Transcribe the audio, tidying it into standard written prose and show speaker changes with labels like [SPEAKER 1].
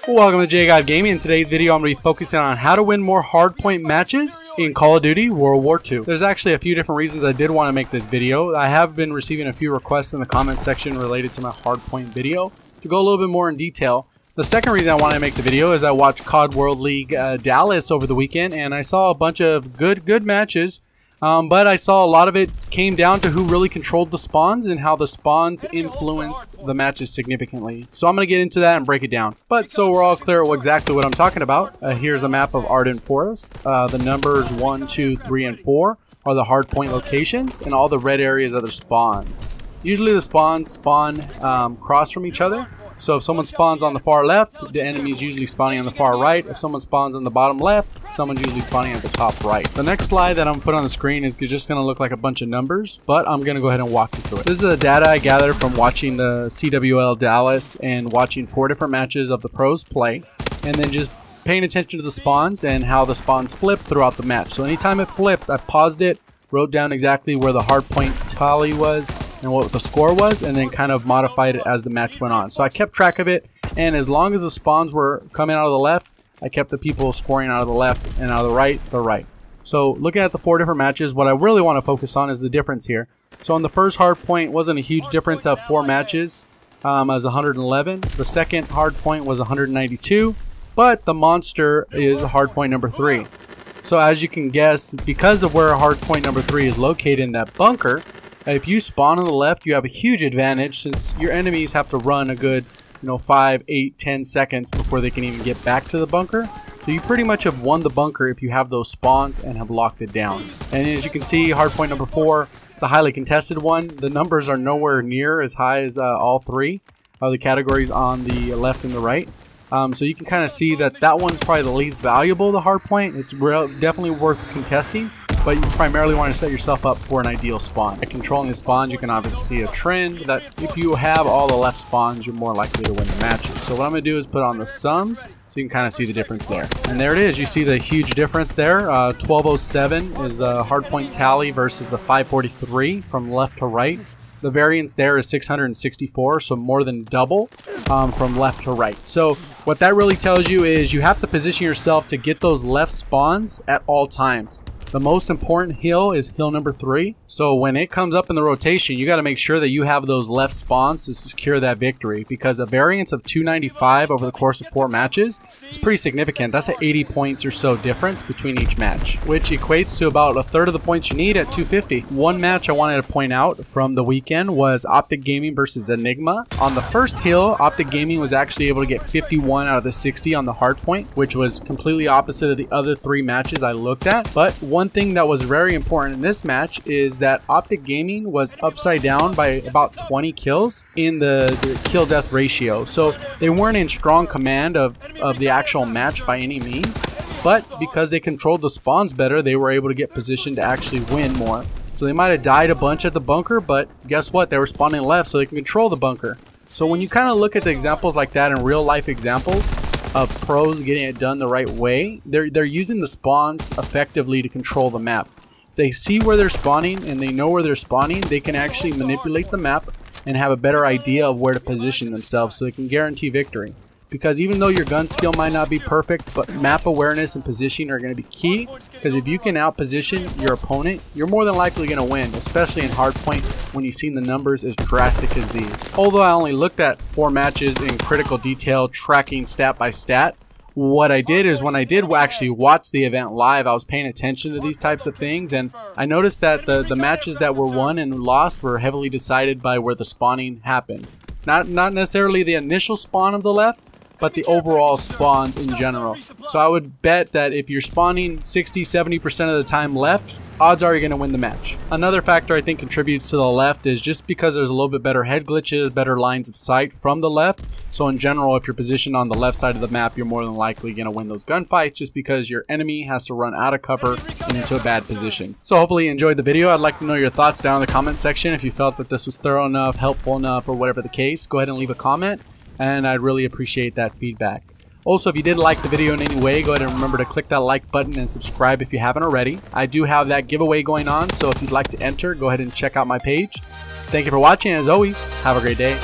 [SPEAKER 1] Welcome to JGod Gaming. In today's video, I'm going to be focusing on how to win more hardpoint matches in Call of Duty World War II. There's actually a few different reasons I did want to make this video. I have been receiving a few requests in the comment section related to my hardpoint video to go a little bit more in detail. The second reason I wanted to make the video is I watched CoD WWII Dallas over the weekend, and I saw a bunch of good matches. But I saw a lot of it came down to who really controlled the spawns and how the spawns influenced the matches significantly. So I'm going to get into that and break it down. But so we're all clear exactly what I'm talking about. Here's a map of Ardennes Forest. The numbers 1, 2, 3, and 4 are the hardpoint locations, and all the red areas are the spawns. Usually the spawns spawn cross from each other. So if someone spawns on the far left, the enemy is usually spawning on the far right. If someone spawns on the bottom left, someone's usually spawning at the top right. The next slide that I'm going to put on the screen is just going to look like a bunch of numbers, but I'm going to go ahead and walk you through it. This is the data I gathered from watching the CWL Dallas and watching 4 different matches of the pros play, and then just paying attention to the spawns and how the spawns flip throughout the match. So anytime it flipped, I paused it, wrote down exactly where the hardpoint tally was and what the score was, and then kind of modified it as the match went on. So I kept track of it, and as long as the spawns were coming out of the left, I kept the people scoring out of the left, and out of the right. So looking at the 4 different matches, what I really want to focus on is the difference here. So on the first hardpoint wasn't a huge difference of 4 matches, as 111. The second hardpoint was 192, but the monster is hardpoint number 3. So as you can guess, because of where hardpoint number 3 is located in that bunker, if you spawn on the left, you have a huge advantage since your enemies have to run a good 5, 8, 10 seconds before they can even get back to the bunker. So you pretty much have won the bunker if you have those spawns and have locked it down. And as you can see, hardpoint number 4, it's a highly contested one. The numbers are nowhere near as high as all 3 of the categories on the left and the right. So you can kind of see that that one's probably the least valuable, the hardpoint. It's definitely worth contesting, but you primarily want to set yourself up for an ideal spawn. By controlling the spawns, you can obviously see a trend that if you have all the left spawns, you're more likely to win the matches. So what I'm going to do is put on the sums so you can kind of see the difference there. And there it is. You see the huge difference there. 1207 is the hardpoint tally versus the 543 from left to right. The variance there is 664, so more than double from left to right. So what that really tells you is you have to position yourself to get those left spawns at all times. The most important hill is hill number 3. So when it comes up in the rotation, you got to make sure that you have those left spawns to secure that victory, because a variance of 295 over the course of 4 matches is pretty significant. That's an 80 points or so difference between each match, which equates to about a third of the points you need at 250. One match I wanted to point out from the weekend was Optic Gaming versus Enigma. On the first hill, Optic Gaming was actually able to get 51 out of the 60 on the hardpoint, which was completely opposite of the other 3 matches I looked at. But one thing that was very important in this match is that Optic Gaming was upside down by about 20 kills in the kill death ratio. So they weren't in strong command of the actual match by any means, but because they controlled the spawns better, they were able to get positioned to actually win more. So they might have died a bunch at the bunker, but guess what? They were spawning left, so they can control the bunker. So when you kind of look at the examples like that in real life examples of pros getting it done the right way, they're using the spawns effectively to control the map. If they see where they're spawning and they know where they're spawning, they can actually manipulate the map and have a better idea of where to position themselves so they can guarantee victory. Because even though your gun skill might not be perfect, but map awareness and positioning are going to be key. Because if you can outposition your opponent, you're more than likely going to win, especially in hardpoint when you've seen the numbers as drastic as these. Although I only looked at 4 matches in critical detail, tracking stat by stat, what I did is when I did actually watch the event live, I was paying attention to these types of things, and I noticed that the matches that were won and lost were heavily decided by where the spawning happened. Not necessarily the initial spawn of the left, but the overall spawns in general. So I would bet that if you're spawning 60-70% of the time left, odds are you're going to win the match. Another factor I think contributes to the left is just because there's a little bit better head glitches, better lines of sight from the left. So in general, if you're positioned on the left side of the map, you're more than likely going to win those gunfights just because your enemy has to run out of cover and into a bad position. So hopefully you enjoyed the video. I'd like to know your thoughts down in the comment section. If you felt that this was thorough enough, helpful enough, or whatever the case, go ahead and leave a comment, and I'd really appreciate that feedback. Also, if you did like the video in any way, go ahead and remember to click that like button and subscribe if you haven't already. I do have that giveaway going on, so if you'd like to enter, go ahead and check out my page. Thank you for watching, and as always, have a great day.